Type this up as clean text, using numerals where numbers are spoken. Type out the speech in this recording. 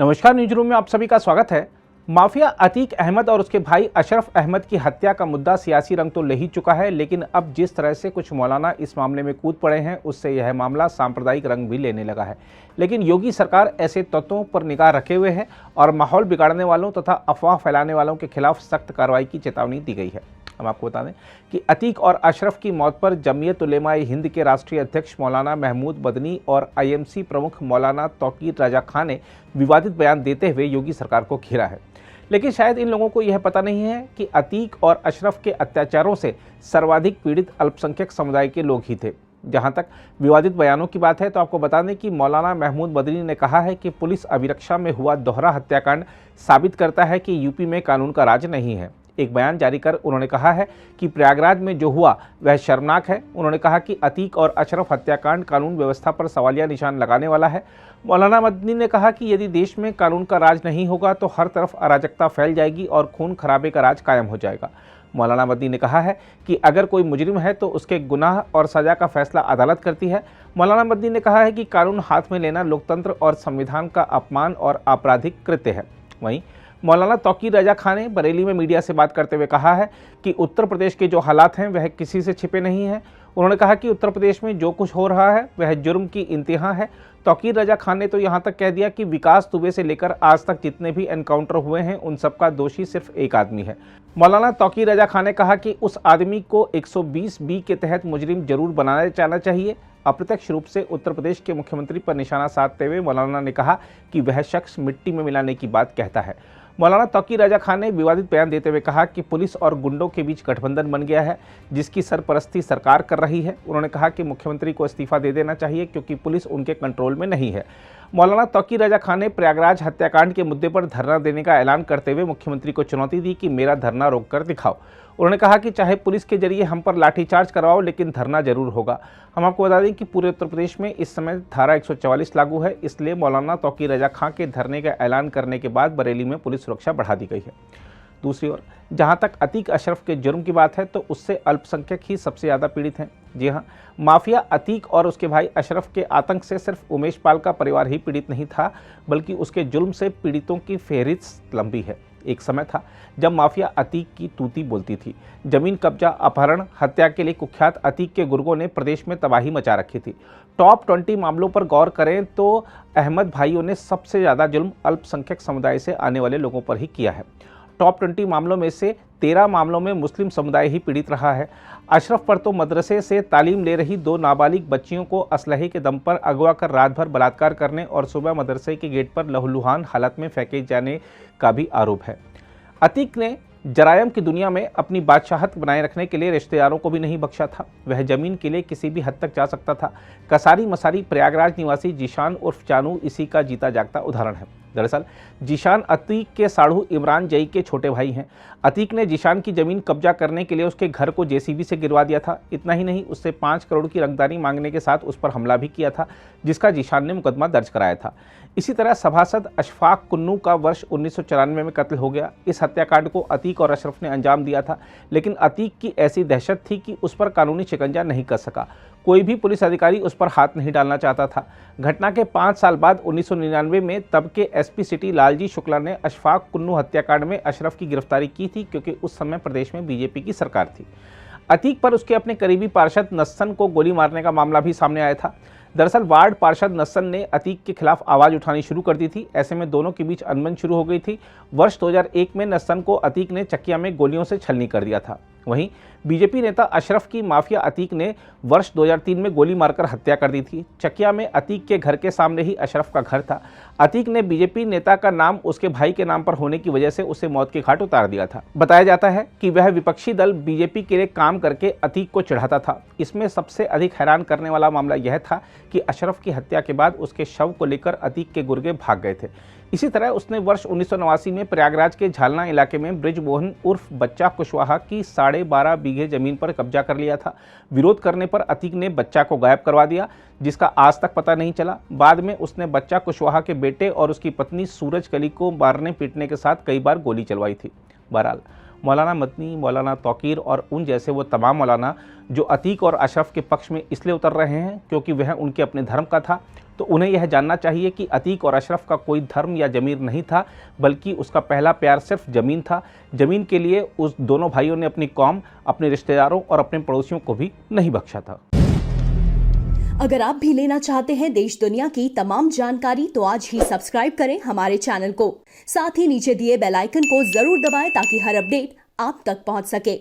नमस्कार, news room में आप सभी का स्वागत है। माफिया अतीक अहमद और उसके भाई अशरफ अहमद की हत्या का मुद्दा सियासी रंग तो ले ही चुका है, लेकिन अब जिस तरह से कुछ मौलाना इस मामले में कूद पड़े हैं, उससे यह मामला सांप्रदायिक रंग भी लेने लगा है। लेकिन योगी सरकार ऐसे तत्वों पर निगाह रखे हुए है और माहौल बिगाड़ने वालों तथा अफवाह फैलाने वालों के खिलाफ सख्त कार्रवाई की चेतावनी दी गई है। हम आपको बता दें कि अतीक और अशरफ की मौत पर जमीयत उलेमा-ए हिंद के राष्ट्रीय अध्यक्ष मौलाना महमूद मदनी और आईएमसी प्रमुख मौलाना तौकीर रजा खां ने विवादित बयान देते हुए योगी सरकार को घेरा है। लेकिन शायद इन लोगों को यह पता नहीं है कि अतीक और अशरफ के अत्याचारों से सर्वाधिक पीड़ित अल्पसंख्यक समुदाय के लोग ही थे। जहां तक विवादित बयानों की बात है तो आपको बता दें कि मौलाना महमूद मदनी ने कहा है कि पुलिस अभिरक्षा में हुआ दोहरा हत्याकांड साबित करता है कि यूपी में कानून का राज नहीं है। एक बयान जारी कर उन्होंने कहा है कि प्रयागराज में जो हुआ वह शर्मनाक है। उन्होंने कहा कि अतीक और अशरफ हत्याकांड कानून व्यवस्था पर सवालिया निशान लगाने वाला है। मौलाना मदनी ने कहा कि यदि देश में कानून का राज नहीं होगा तो हर तरफ अराजकता फैल जाएगी और खून खराबे का राज कायम हो जाएगा। मौलाना मदनी ने कहा है कि अगर कोई मुजरिम है तो उसके गुनाह और सजा का फैसला अदालत करती है। मौलाना मदनी ने कहा है कि कानून हाथ में लेना लोकतंत्र और संविधान का अपमान और आपराधिक कृत्य है। वहीं मौलाना तौकीर रजा खां ने बरेली में मीडिया से बात करते हुए कहा है कि उत्तर प्रदेश के जो हालात हैं वह किसी से छिपे नहीं हैं। उन्होंने कहा कि उत्तर प्रदेश में जो कुछ हो रहा है वह जुर्म की इंतहा है। तौकीर रजा खां ने तो यहाँ तक कह दिया कि विकास दुबे से लेकर आज तक जितने भी एनकाउंटर हुए हैं उन सबका दोषी सिर्फ एक आदमी है। मौलाना तौकीर रजा खां ने कहा कि उस आदमी को 120B के तहत मुजरिम जरूर बनाया जाना चाहिए। अप्रत्यक्ष रूप से उत्तर प्रदेश के मुख्यमंत्री पर निशाना साधते हुए मौलाना ने कहा कि वह शख्स मिट्टी में मिलाने की बात कहता है। मौलाना तौकीर रजा खां ने विवादित बयान देते हुए कहा कि पुलिस और गुंडों के बीच गठबंधन बन गया है जिसकी सरपरस्ती सरकार कर रही है। उन्होंने कहा कि मुख्यमंत्री को इस्तीफा दे देना चाहिए क्योंकि पुलिस उनके कंट्रोल में नहीं है। मौलाना तौकीर रजा खां ने प्रयागराज हत्याकांड के मुद्दे पर धरना देने का ऐलान करते हुए मुख्यमंत्री को चुनौती दी कि मेरा धरना रोककर दिखाओ। उन्होंने कहा कि चाहे पुलिस के जरिए हम पर लाठीचार्ज करवाओ लेकिन धरना जरूर होगा। हम आपको बता दें कि पूरे उत्तर प्रदेश में इस समय धारा 144 लागू है, इसलिए मौलाना तौकीर रजा खां के धरने का ऐलान करने के बाद बरेली में पुलिस सुरक्षा बढ़ा दी गई है। दूसरी ओर जहां तक अतीक अशरफ के जुर्म की बात है तो उससे अल्पसंख्यक ही सबसे ज़्यादा पीड़ित हैं। जी हां, माफिया अतीक और उसके भाई अशरफ के आतंक से सिर्फ उमेश पाल का परिवार ही पीड़ित नहीं था, बल्कि उसके जुर्म से पीड़ितों की फहरिस्त लंबी है। एक समय था जब माफिया अतीक की तूती बोलती थी। जमीन कब्जा, अपहरण, हत्या के लिए कुख्यात अतीक के गुर्गों ने प्रदेश में तबाही मचा रखी थी। टॉप 20 मामलों पर गौर करें तो अहमद भाइयों ने सबसे ज़्यादा जुल्म अल्पसंख्यक समुदाय से आने वाले लोगों पर ही किया है। टॉप 20 मामलों में से 13 मामलों में मुस्लिम समुदाय ही पीड़ित रहा है। अशरफ पर तो मदरसे से तालीम ले रही 2 नाबालिग बच्चियों को असलहे के दम पर अगवा कर रात भर बलात्कार करने और सुबह मदरसे के गेट पर लहूलुहान हालत में फेंके जाने का भी आरोप है। अतीक ने जरायम की दुनिया में अपनी बादशाहत बनाए रखने के लिए रिश्तेदारों को भी नहीं बख्शा था। वह जमीन के लिए किसी भी हद तक जा सकता था। कसारी मसारी प्रयागराज निवासी जीशान उर्फ चानू इसी का जीता जागता उदाहरण है। दरअसल जीशान अतीक के साढ़ू इमरान जई के छोटे भाई हैं। अतीक ने जीशान की जमीन कब्जा करने के लिए उसके घर को जेसीबी से गिरवा दिया था। इतना ही नहीं, उससे 5 करोड़ की रंगदारी मांगने के साथ उस पर हमला भी किया था, जिसका जीशान ने मुकदमा दर्ज कराया था। इसी तरह सभासद अशफाक कुन्नू का वर्ष 1994 में कत्ल हो गया। इस हत्याकांड को अतीक और अशरफ ने अंजाम दिया था, लेकिन अतीक की ऐसी दहशत थी कि उस पर कानूनी शिकंजा नहीं कर सका। कोई भी पुलिस अधिकारी उस पर हाथ नहीं डालना चाहता था। घटना के 5 साल बाद 1999 में तब के एसपी सिटी लालजी शुक्ला ने अशफाक कुन्नू हत्याकांड में अशरफ की गिरफ्तारी की थी, क्योंकि उस समय प्रदेश में बीजेपी की सरकार थी। अतीक पर उसके अपने करीबी पार्षद नस्सन को गोली मारने का मामला भी सामने आया था। दरअसल वार्ड पार्षद नस्सन ने अतीक के खिलाफ आवाज़ उठानी शुरू कर दी थी। ऐसे में दोनों के बीच अनबन शुरू हो गई थी। वर्ष 2001 में नस्सन को अतीक ने चकिया में गोलियों से छलनी कर दिया था। वहीं बीजेपी नेता अशरफ की माफिया अतीक ने वर्ष 2003 में गोली मारकर हत्या कर दी थी। चकिया में अतीक के घर के सामने ही अशरफ का घर था। अतीक ने बीजेपी नेता का नाम उसके भाई के नाम पर होने की वजह से उसे मौत के घाट उतार दिया था। बताया जाता है कि वह विपक्षी दल बीजेपी के लिए काम करके अतीक को चिढ़ाता था। इसमें सबसे अधिक हैरान करने वाला मामला यह था कि अशरफ की हत्या के बाद उसके शव को लेकर अतीक के गुर्गे भाग गए थे। इसी तरह उसने वर्ष 1989 में प्रयागराज के झालना इलाके में ब्रिजमोहन उर्फ बच्चा कुशवाहा की 12.5 बीघे जमीन पर कब्जा कर लिया था। विरोध करने पर अतीक ने बच्चा को गायब करवा दिया, जिसका आज तक पता नहीं चला। बाद में उसने बच्चा कुशवाहा के बेटे और उसकी पत्नी सूरज कली को मारने पीटने के साथ कई बार गोली चलवाई थी। बहरहाल मौलाना मदनी, मौलाना तौकीर और उन जैसे वो तमाम मौलाना जो अतीक और अशरफ के पक्ष में इसलिए उतर रहे हैं क्योंकि वह उनके अपने धर्म का था, तो उन्हें यह जानना चाहिए कि अतीक और अशरफ का कोई धर्म या ज़मीर नहीं था, बल्कि उसका पहला प्यार सिर्फ ज़मीन था। ज़मीन के लिए उस दोनों भाइयों ने अपनी कौम, अपने रिश्तेदारों और अपने पड़ोसियों को भी नहीं बख्शा था। अगर आप भी लेना चाहते हैं देश दुनिया की तमाम जानकारी तो आज ही सब्सक्राइब करें हमारे चैनल को। साथ ही नीचे दिए बेल आइकन को जरूर दबाएं ताकि हर अपडेट आप तक पहुंच सके।